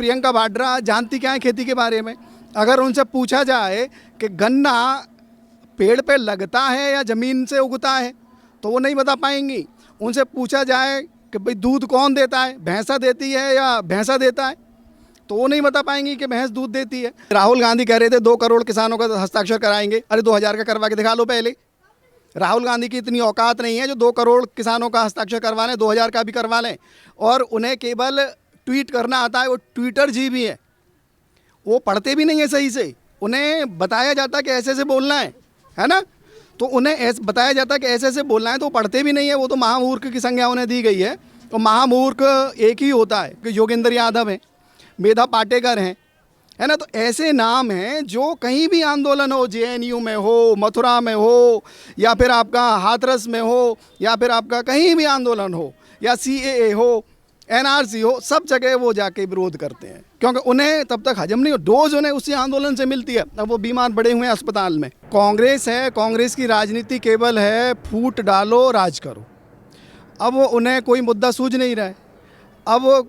प्रियंका वाड्रा जानती क्या है खेती के बारे में? अगर उनसे पूछा जाए कि गन्ना पेड़ पे लगता है या ज़मीन से उगता है तो वो नहीं बता पाएंगी। उनसे पूछा जाए कि भाई दूध कौन देता है, भैंसा देती है या भैंसा देता है, तो वो नहीं बता पाएंगी कि भैंस दूध देती है। राहुल गांधी कह रहे थे 2 करोड़ किसानों का हस्ताक्षर कराएंगे। अरे 2000 का करवा के दिखा लो पहले। राहुल गांधी की इतनी औकात नहीं है जो 2 करोड़ किसानों का हस्ताक्षर करवा लें, 2000 का भी करवा लें। और उन्हें केवल ट्वीट करना आता है, वो ट्विटर जी भी है, वो पढ़ते भी नहीं है सही से। उन्हें बताया जाता है कि ऐसे ऐसे बोलना है ना, तो उन्हें ऐसे बताया जाता है कि ऐसे ऐसे बोलना है, तो वो पढ़ते भी नहीं है। वो तो महामूर्ख की संज्ञा उन्हें दी गई है। तो महामूर्ख एक ही होता है कि योगेंद्र यादव हैं, मेधा पाटेकर हैं, है ना। तो ऐसे नाम हैं जो कहीं भी आंदोलन हो, जेएनयू में हो, मथुरा में हो, या फिर आपका हाथरस में हो, या फिर आपका कहीं भी आंदोलन हो, या सीएए हो, एनआरसी हो, सब जगह वो जाके विरोध करते हैं, क्योंकि उन्हें तब तक हजम नहीं हो। डोज उन्हें उसी आंदोलन से मिलती है। अब वो बीमार पड़े हुए हैं अस्पताल में। कांग्रेस है, कांग्रेस की राजनीति केवल है फूट डालो राज करो। अब उन्हें कोई मुद्दा सूझ नहीं रहा है। अब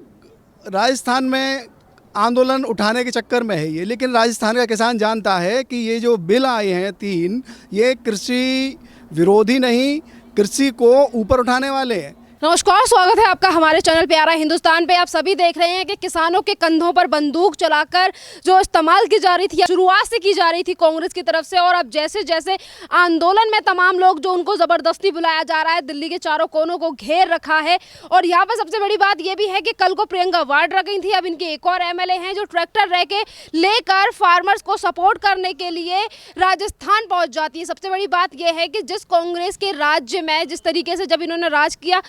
राजस्थान में आंदोलन उठाने के चक्कर में है ये, लेकिन राजस्थान का किसान जानता है कि ये जो बिल आए हैं 3, ये कृषि विरोधी नहीं, कृषि को ऊपर उठाने वाले हैं। नमस्कार, स्वागत है आपका हमारे चैनल प्यारा हिंदुस्तान पे। आप सभी देख रहे हैं कि किसानों के कंधों पर बंदूक चलाकर जो इस्तेमाल की जा रही थी, शुरुआत से की जा रही थी कांग्रेस की तरफ से, और अब जैसे जैसे आंदोलन में तमाम लोग जो उनको ज़बरदस्ती बुलाया जा रहा है, दिल्ली के चारों कोनों को घेर रखा है। और यहाँ पर सबसे बड़ी बात यह भी है कि कल को प्रियंका वाड्रा गई थी, अब इनके एक और एमएलए हैं जो ट्रैक्टर लेकर फार्मर्स को सपोर्ट करने के लिए राजस्थान पहुँच जाती है। सबसे बड़ी बात यह है कि जिस कांग्रेस के राज्य में जिस तरीके से जब इन्होंने राज किया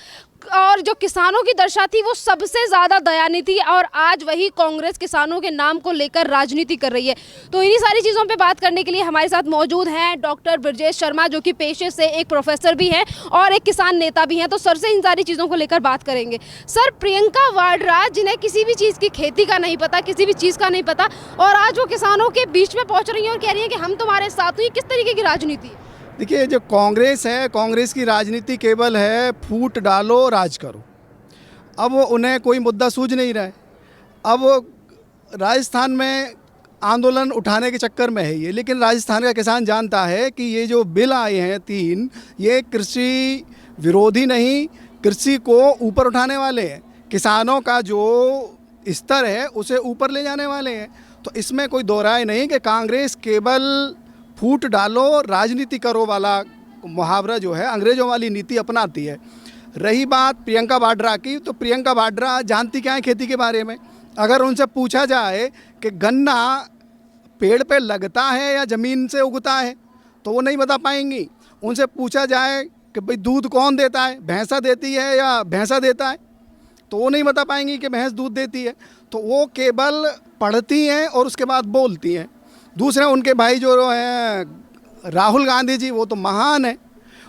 और जो किसानों की दशा थी वो सबसे ज़्यादा दयनीय थी, और आज वही कांग्रेस किसानों के नाम को लेकर राजनीति कर रही है। तो इन्हीं सारी चीज़ों पे बात करने के लिए हमारे साथ मौजूद हैं डॉक्टर ब्रजेश शर्मा, जो कि पेशे से एक प्रोफेसर भी हैं और एक किसान नेता भी हैं। तो सर से इन सारी चीज़ों को लेकर बात करेंगे। सर, प्रियंका वाड्रा जिन्हें किसी भी चीज़ की खेती का नहीं पता, किसी भी चीज़ का नहीं पता, और आज वो किसानों के बीच में पहुँच रही हैं और कह रही हैं कि हम तुम्हारे साथ हैं, किस तरीके की राजनीति है? देखिए, जो कांग्रेस है, कांग्रेस की राजनीति केवल है फूट डालो राज करो। अब उन्हें कोई मुद्दा सूझ नहीं रहा है। अब राजस्थान में आंदोलन उठाने के चक्कर में है ये, लेकिन राजस्थान का किसान जानता है कि ये जो बिल आए हैं 3, ये कृषि विरोधी नहीं, कृषि को ऊपर उठाने वाले हैं। किसानों का जो स्तर है उसे ऊपर ले जाने वाले हैं। तो इसमें कोई दो राय नहीं कि कांग्रेस केवल फूट डालो राजनीति करो वाला मुहावरा जो है, अंग्रेजों वाली नीति अपनाती है। रही बात प्रियंका वाड्रा की, तो प्रियंका वाड्रा जानती क्या है खेती के बारे में? अगर उनसे पूछा जाए कि गन्ना पेड़ पे लगता है या ज़मीन से उगता है तो वो नहीं बता पाएंगी। उनसे पूछा जाए कि भाई दूध कौन देता है, भैंसा देती है या भैंसा देता है, तो वो नहीं बता पाएंगी कि भैंस दूध देती है। तो वो केवल पढ़ती हैं और उसके बाद बोलती हैं। दूसरे उनके भाई जो हैं राहुल गांधी जी, वो तो महान है,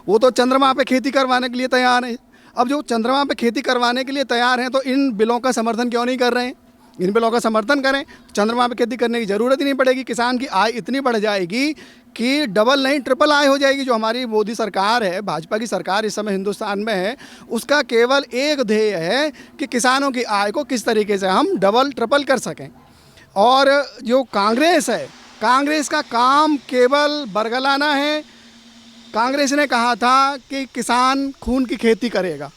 वो तो चंद्रमा पे खेती करवाने के लिए तैयार हैं। अब जो चंद्रमा पे खेती करवाने के लिए तैयार हैं तो इन बिलों का समर्थन क्यों नहीं कर रहे हैं? इन बिलों का समर्थन करें, चंद्रमा पे खेती करने की ज़रूरत ही नहीं पड़ेगी। किसान की आय इतनी बढ़ जाएगी कि डबल नहीं ट्रिपल आय हो जाएगी। जो हमारी मोदी सरकार है, भाजपा की सरकार इस समय हिंदुस्तान में है, उसका केवल एक ध्येय है कि किसानों की आय को किस तरीके से हम डबल ट्रिपल कर सकें। और जो कांग्रेस है, कांग्रेस का काम केवल बरगलाना है। कांग्रेस ने कहा था कि किसान खून की खेती करेगा।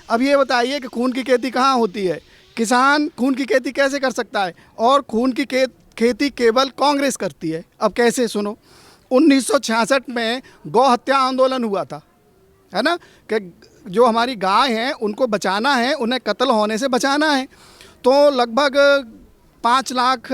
अब ये बताइए कि खून की खेती कहाँ होती है? किसान खून की खेती कैसे कर सकता है? और खून की खेती केवल कांग्रेस करती है। अब कैसे, सुनो। 1966 में गौ हत्या आंदोलन हुआ था, है ना, कि जो हमारी गाय हैं उनको बचाना है, उन्हें कत्ल होने से बचाना है। तो लगभग 5 लाख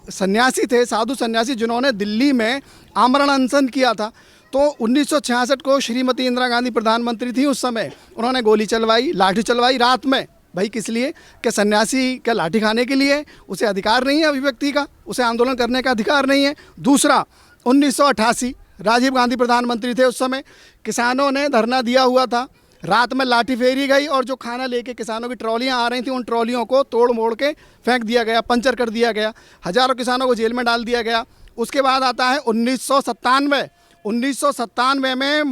सन्यासी थे, साधु सन्यासी, जिन्होंने दिल्ली में आमरण अनशन किया था। तो 1966 को श्रीमती इंदिरा गांधी प्रधानमंत्री थी उस समय, उन्होंने गोली चलवाई, लाठी चलवाई रात में। भाई किस लिए? कि सन्यासी क्या लाठी खाने के लिए? उसे अधिकार नहीं है अभिव्यक्ति का, उसे आंदोलन करने का अधिकार नहीं है। दूसरा, 1988 राजीव गांधी प्रधानमंत्री थे उस समय, किसानों ने धरना दिया हुआ था, रात में लाठी फेरी गई और जो खाना लेके किसानों की ट्रॉलियां आ रही थी, उन ट्रॉलियों को तोड़ मोड़ के फेंक दिया गया, पंचर कर दिया गया, हज़ारों किसानों को जेल में डाल दिया गया। उसके बाद आता है 1997 में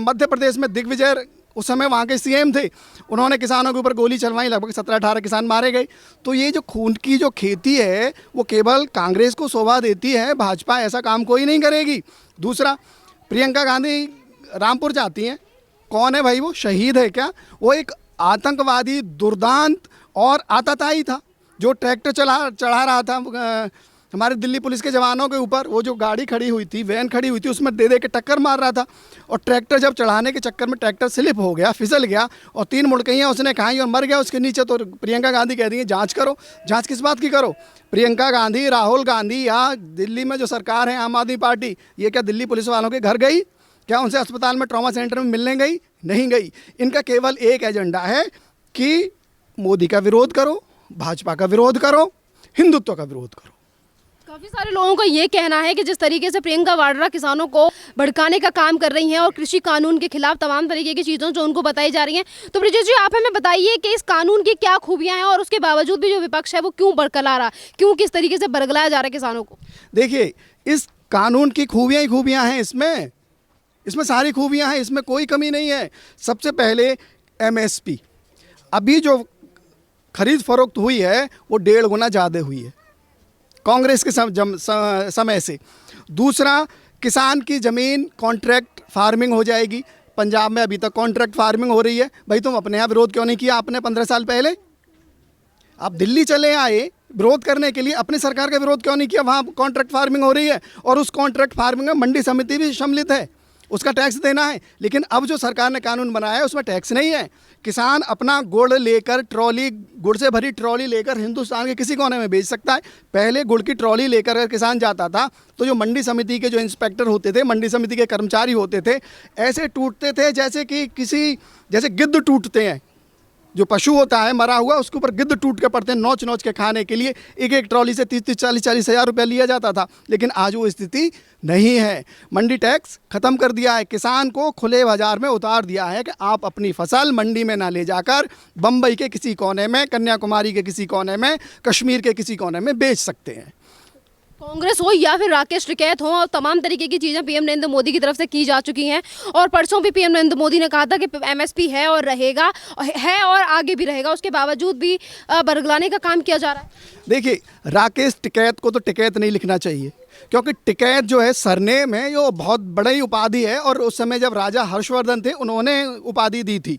मध्य प्रदेश में दिग्विजय उस समय वहाँ के सीएम थे, उन्होंने किसानों के ऊपर गोली चलवाई, लगभग 17-18 किसान मारे गए। तो ये जो खून की जो खेती है वो केवल कांग्रेस को शोभा देती है, भाजपा ऐसा काम कोई नहीं करेगी। दूसरा, प्रियंका गांधी रामपुर जाती हैं, कौन है भाई वो? शहीद है क्या? वो एक आतंकवादी, दुर्दांत और आतताई था जो ट्रैक्टर चढ़ा रहा था हमारे दिल्ली पुलिस के जवानों के ऊपर। वो जो गाड़ी खड़ी हुई थी, वैन खड़ी हुई थी, उसमें दे के टक्कर मार रहा था, और ट्रैक्टर जब चढ़ाने के चक्कर में ट्रैक्टर स्लिप हो गया, फिसल गया और 3 मुड़कैयाँ उसने खाई और मर गया उसके नीचे। तो प्रियंका गांधी कह रही है जांच करो। जांच किस बात की करो? प्रियंका गांधी, राहुल गांधी या दिल्ली में जो सरकार है आम आदमी पार्टी, ये क्या दिल्ली पुलिस वालों के घर गई? क्या उनसे अस्पताल में, ट्रॉमा सेंटर में मिलने गई? नहीं गई। इनका केवल एक एजेंडा है कि मोदी का विरोध करो, भाजपा का विरोध करो, हिंदुत्व का विरोध करो। काफी सारे लोगों का ये कहना है कि जिस तरीके से प्रियंका वाड्रा किसानों को भड़काने का काम कर रही हैं और कृषि कानून के खिलाफ तमाम तरीके की चीज़ों जो उनको बताई जा रही हैं, तो ब्रिजेश जी आप हमें बताइए कि इस कानून की क्या खूबियां हैं और उसके बावजूद भी जो विपक्ष है वो क्यों बरकरार रहा, क्यों किस तरीके से बरगलाया जा रहा है किसानों को? देखिए, इस कानून की खूबियाँ ही खूबियाँ हैं, इसमें सारी खूबियाँ हैं, इसमें कोई कमी नहीं है। सबसे पहले MSP, अभी जो खरीद फरोख्त हुई है वो 1.5 गुना ज़्यादा हुई है कांग्रेस के समय से। दूसरा, किसान की ज़मीन कॉन्ट्रैक्ट फार्मिंग हो जाएगी। पंजाब में अभी तक कॉन्ट्रैक्ट फार्मिंग हो रही है। भाई तुम अपने यहाँ विरोध क्यों नहीं किया आपने 15 साल पहले? आप दिल्ली चले आए विरोध करने के लिए, अपनी सरकार का विरोध क्यों नहीं किया? वहाँ कॉन्ट्रैक्ट फार्मिंग हो रही है और उस कॉन्ट्रैक्ट फार्मिंग में मंडी समिति भी सम्मिलित है, उसका टैक्स देना है। लेकिन अब जो सरकार ने कानून बनाया है उसमें टैक्स नहीं है। किसान अपना गुड़ लेकर, गुड़ से भरी ट्रॉली लेकर हिंदुस्तान के किसी कोने में बेच सकता है। पहले गुड़ की ट्रॉली लेकर अगर किसान जाता था तो जो मंडी समिति के जो इंस्पेक्टर होते थे, मंडी समिति के कर्मचारी होते थे, ऐसे टूटते थे जैसे गिद्ध टूटते हैं। जो पशु होता है मरा हुआ, उसके ऊपर गिद्ध टूट के पड़ते हैं नोच नोच के खाने के लिए। एक ट्रॉली से 30-40 हज़ार रुपया लिया जाता था। लेकिन आज वो स्थिति नहीं है। मंडी टैक्स खत्म कर दिया है, किसान को खुले बाजार में उतार दिया है कि आप अपनी फसल मंडी में ना ले जाकर बम्बई के किसी कोने में, कन्याकुमारी के किसी कोने में, कश्मीर के किसी कोने में बेच सकते हैं। कांग्रेस हो या फिर राकेश टिकैत हो, और तमाम तरीके की चीज़ें पीएम नरेंद्र मोदी की तरफ से की जा चुकी हैं। और परसों भी पीएम नरेंद्र मोदी ने कहा था कि MSP है और रहेगा, है और आगे भी रहेगा। उसके बावजूद भी बरगलाने का काम किया जा रहा है। देखिए, राकेश टिकैत को तो टिकैत नहीं लिखना चाहिए, क्योंकि टिकैत जो है सरनेम है, ये बहुत बड़ी उपाधि है। और उस समय जब राजा हर्षवर्धन थे उन्होंने उपाधि दी थी।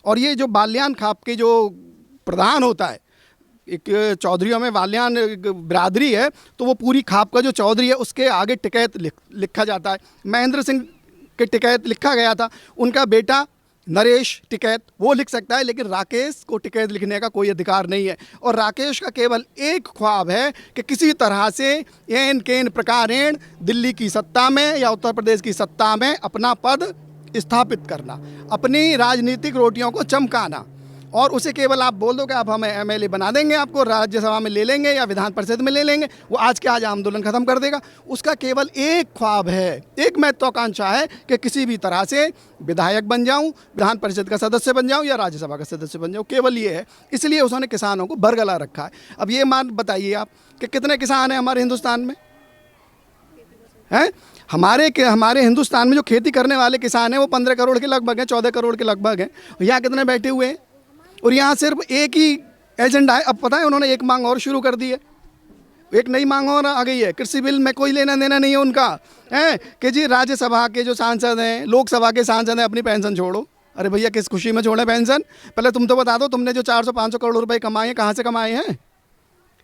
और ये जो बाल्यान खाप के जो प्रधान होता है, एक चौधरियों में बाल्यान बिरादरी है, तो वो पूरी खाप का जो चौधरी है उसके आगे टिकैत लिखा जाता है। महेंद्र सिंह के टिकैत लिखा गया था, उनका बेटा नरेश टिकैत वो लिख सकता है, लेकिन राकेश को टिकैत लिखने का कोई अधिकार नहीं है। और राकेश का केवल एक ख्वाब है कि किसी तरह से एन केन प्रकारेण दिल्ली की सत्ता में या उत्तर प्रदेश की सत्ता में अपना पद स्थापित करना, अपनी राजनीतिक रोटियों को चमकाना। और उसे केवल आप बोल दो कि आप हमें MLA बना देंगे, आपको राज्यसभा में ले लेंगे या विधान परिषद में ले लेंगे, वो आज के आज आंदोलन खत्म कर देगा। उसका केवल एक ख्वाब है, एक महत्वाकांक्षा है कि किसी भी तरह से विधायक बन जाऊं, विधान परिषद का सदस्य बन जाऊं या राज्यसभा का सदस्य बन जाऊं, केवल ये है। इसलिए उसने किसानों को बरगला रखा है। अब ये मान बताइए आप कि कितने किसान हैं हमारे हिंदुस्तान में? हैं हमारे हिंदुस्तान में जो खेती करने वाले किसान हैं वो 15 करोड़ के लगभग हैं, 14 करोड़ के लगभग हैं। यहाँ कितने बैठे हुए हैं? और यहाँ सिर्फ एक ही एजेंडा है। अब पता है उन्होंने एक मांग और शुरू कर दी है, एक नई मांग और आ गई है। कृषि बिल में कोई लेना देना नहीं है उनका, है कि जी राज्यसभा के जो सांसद हैं, लोकसभा के सांसद हैं, अपनी पेंशन छोड़ो। अरे भैया, किस खुशी में छोड़े पेंशन? पहले तुम तो बता दो, तुमने जो 400-500 करोड़ रुपए कमाए हैं, कहाँ से कमाए हैं?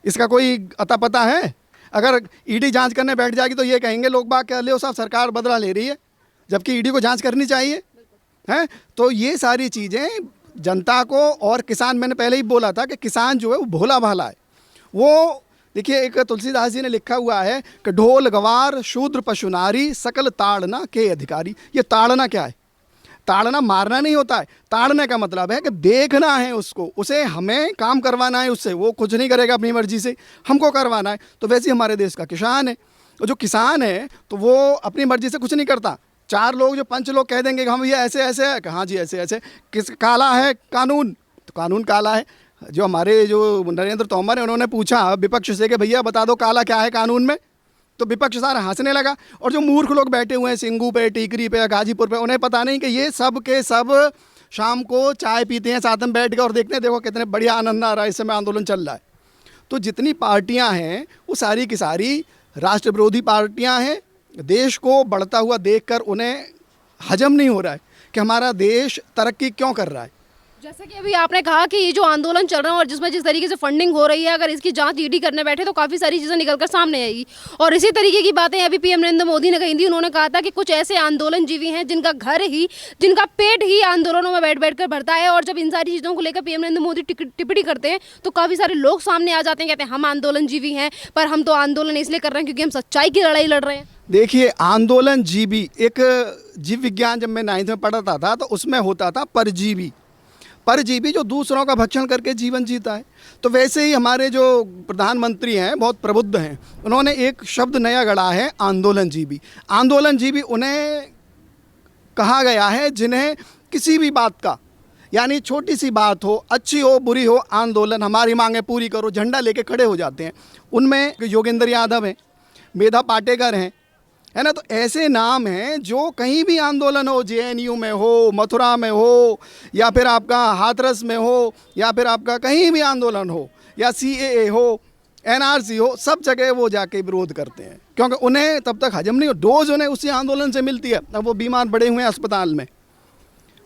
इसका कोई अता पता है? अगर ईडी जांच करने बैठ जाएगी तो ये कहेंगे लोग बाग क्या ले साहब, सरकार बदला ले रही है, जबकि ईडी को जांच करनी चाहिए। हैं तो ये सारी चीज़ें जनता को, और किसान, मैंने पहले ही बोला था कि किसान जो है वो भोला भाला है। वो देखिए, एक तुलसीदास जी ने लिखा हुआ है कि ढोल गवार शूद्र पशु नारी सकल ताड़ना के अधिकारी। ये ताड़ना क्या है? ताड़ना मारना नहीं होता है, ताड़ने का मतलब है कि देखना है उसको, उसे हमें काम करवाना है उससे, वो कुछ नहीं करेगा अपनी मर्जी से, हमको करवाना है। तो वैसे ही हमारे देश का किसान है, और जो किसान है तो वो अपनी मर्जी से कुछ नहीं करता। 4 लोग जो 5 लोग कह देंगे कि हम ये ऐसे ऐसे है, हाँ जी ऐसे ऐसे, किस काला है कानून, तो कानून काला है। जो हमारे जो नरेंद्र तोमर है उन्होंने पूछा विपक्ष से कि भैया बता दो काला क्या है कानून में, तो विपक्ष सारा हंसने लगा। और जो मूर्ख लोग बैठे हुए हैं सिंगू पे, टीकरी पे, गाजीपुर पे, उन्हें पता नहीं कि ये सब के सब शाम को चाय पीते हैं साथ में बैठ कर और देखते हैं देखो कितने बढ़िया आनंद आ रहा है, इस समय आंदोलन चल रहा है। तो जितनी पार्टियां हैं वो सारी की सारी राष्ट्र विरोधी पार्टियां हैं। देश को बढ़ता हुआ देखकर उन्हें हजम नहीं हो रहा है कि हमारा देश तरक्की क्यों कर रहा है। जैसे कि अभी आपने कहा कि ये जो आंदोलन चल रहा है और जिसमें जिस तरीके से फंडिंग हो रही है, अगर इसकी जांच ईडी करने बैठे तो काफ़ी सारी चीज़ें निकलकर सामने आएगी। और इसी तरीके की बातें अभी पीएम नरेंद्र मोदी ने कही थी। उन्होंने कहा था कि कुछ ऐसे आंदोलन जीवी हैं जिनका घर ही, जिनका पेट ही आंदोलनों में बैठ बैठ कर भरता है। और जब इन सारी चीज़ों को लेकर पीएम नरेंद्र मोदी टिप्पणी करते हैं तो काफ़ी सारे लोग सामने आ जाते हैं, कहते हैं हम आंदोलन जीवी हैं, पर हम तो आंदोलन इसलिए कर रहे हैं क्योंकि हम सच्चाई की लड़ाई लड़ रहे हैं। देखिए, आंदोलन जीवी, एक जीव विज्ञान जब मैं 9th में पढ़ता था तो उसमें होता था परजीवी, परजीवी जो दूसरों का भक्षण करके जीवन जीता है। तो वैसे ही हमारे जो प्रधानमंत्री हैं बहुत प्रबुद्ध हैं, उन्होंने एक शब्द नया गढ़ा है आंदोलन जीवी। आंदोलन जीवी उन्हें कहा गया है जिन्हें किसी भी बात का, यानी छोटी सी बात हो, अच्छी हो बुरी हो, आंदोलन हमारी मांगें पूरी करो, झंडा लेके खड़े हो जाते हैं। उनमें योगेंद्र यादव हैं, मेधा पाटेकर हैं, है ना। तो ऐसे नाम हैं जो कहीं भी आंदोलन हो, जेएनयू में हो, मथुरा में हो, या फिर आपका हाथरस में हो, या फिर आपका कहीं भी आंदोलन हो, या सीएए हो, एनआरसी हो, सब जगह वो जाके विरोध करते हैं क्योंकि उन्हें तब तक हजम नहीं हो। डोज उन्हें उसी आंदोलन से मिलती है। अब वो बीमार पड़े हुए हैं अस्पताल में,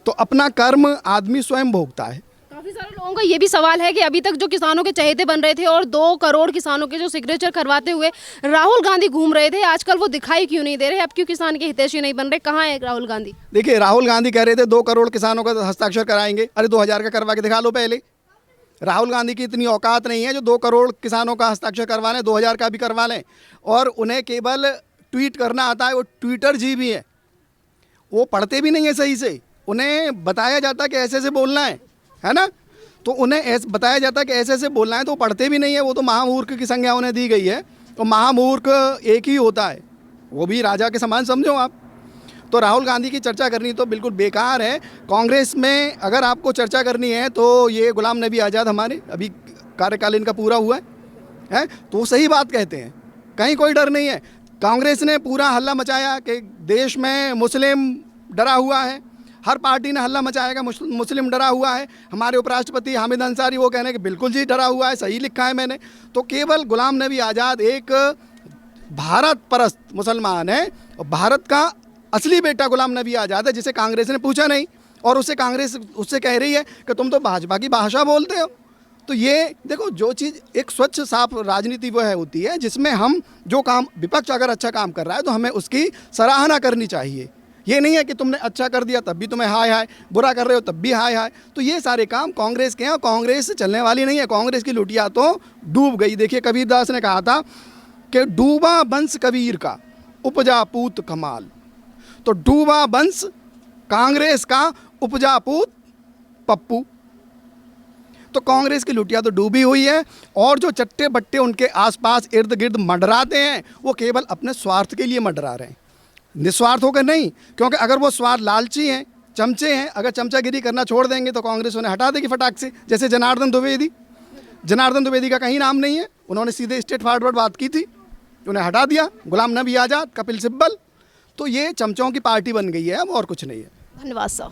तो अपना कर्म आदमी स्वयं भोगता है। काफी सारे लोगों का ये भी सवाल है कि अभी तक जो किसानों के चहेते बन रहे थे और 2 करोड़ किसानों के जो सिग्नेचर करवाते हुए राहुल गांधी घूम रहे थे, आजकल वो दिखाई क्यों नहीं दे रहे? अब क्यों किसान के हितैषी नहीं बन रहे? कहाँ है राहुल गांधी? देखिए, राहुल गांधी कह रहे थे 2 करोड़ किसानों का हस्ताक्षर कराएंगे। अरे 2000 का करवा के दिखा लो पहले। राहुल गांधी की इतनी औकात नहीं है जो 2 करोड़ किसानों का हस्ताक्षर करवा लें, 2000 का भी करवा लें। और उन्हें केवल ट्वीट करना आता है, वो ट्विटर जी भी है, वो पढ़ते भी नहीं है सही से। उन्हें बताया जाता है कि ऐसे ऐसे बोलना है ना। तो उन्हें ऐसे बताया जाता है कि ऐसे ऐसे बोलना है, तो पढ़ते भी नहीं है। वो तो महामूर्ख की संज्ञा उन्हें दी गई है। तो महामूर्ख एक ही होता है, वो भी राजा के समान समझो आप। तो राहुल गांधी की चर्चा करनी तो बिल्कुल बेकार है। कांग्रेस में अगर आपको चर्चा करनी है तो ये गुलाम नबी आज़ाद हमारे अभी कार्यकाल इनका पूरा हुआ है, तो सही बात कहते हैं, कहीं कोई डर नहीं है। कांग्रेस ने पूरा हल्ला मचाया कि देश में मुस्लिम डरा हुआ है, हर पार्टी ने हल्ला मचाया कि मुस्लिम डरा हुआ है। हमारे उपराष्ट्रपति हामिद अंसारी वो कह रहे हैं कि बिल्कुल जी डरा हुआ है, सही लिखा है मैंने। तो केवल गुलाम नबी आज़ाद एक भारत परस्त मुसलमान है, और भारत का असली बेटा गुलाम नबी आज़ाद है, जिसे कांग्रेस ने पूछा नहीं, और उससे कांग्रेस उससे कह रही है कि तुम तो भाजपा की भाषा बोलते हो। तो ये देखो, जो चीज़ एक स्वच्छ साफ राजनीति वो है होती है जिसमें हम जो काम, विपक्ष अगर अच्छा काम कर रहा है तो हमें उसकी सराहना करनी चाहिए। ये नहीं है कि तुमने अच्छा कर दिया तब भी तुम्हें हाय हाय, बुरा कर रहे हो तब भी हाय हाय। तो ये सारे काम कांग्रेस के हैं, और कांग्रेस चलने वाली नहीं है। कांग्रेस की लुटिया तो डूब गई। देखिए, कबीरदास ने कहा था कि डूबा बंस कबीर का, उपजा पूत कमाल। तो डूबा बंस कांग्रेस का, उपजा पूत पप्पू। तो कांग्रेस की लुटिया तो डूबी हुई है, और जो चट्टे बट्टे उनके आसपास इर्द गिर्द मंडराते हैं वो केवल अपने स्वार्थ के लिए मंडरा रहे हैं, निस्वार्थ होकर नहीं। क्योंकि अगर वो स्वार्थ लालची हैं, चमचे हैं, अगर चमचागिरी करना छोड़ देंगे तो कांग्रेस उन्हें हटा देगी फटाक से। जैसे जनार्दन द्विवेदी का कहीं नाम नहीं है, उन्होंने सीधे स्ट्रेट फॉरवर्ड बात की थी, उन्हें हटा दिया। गुलाम नबी आज़ाद, कपिल सिब्बल, तो ये चमचों की पार्टी बन गई है, अब और कुछ नहीं है। धन्यवाद सर।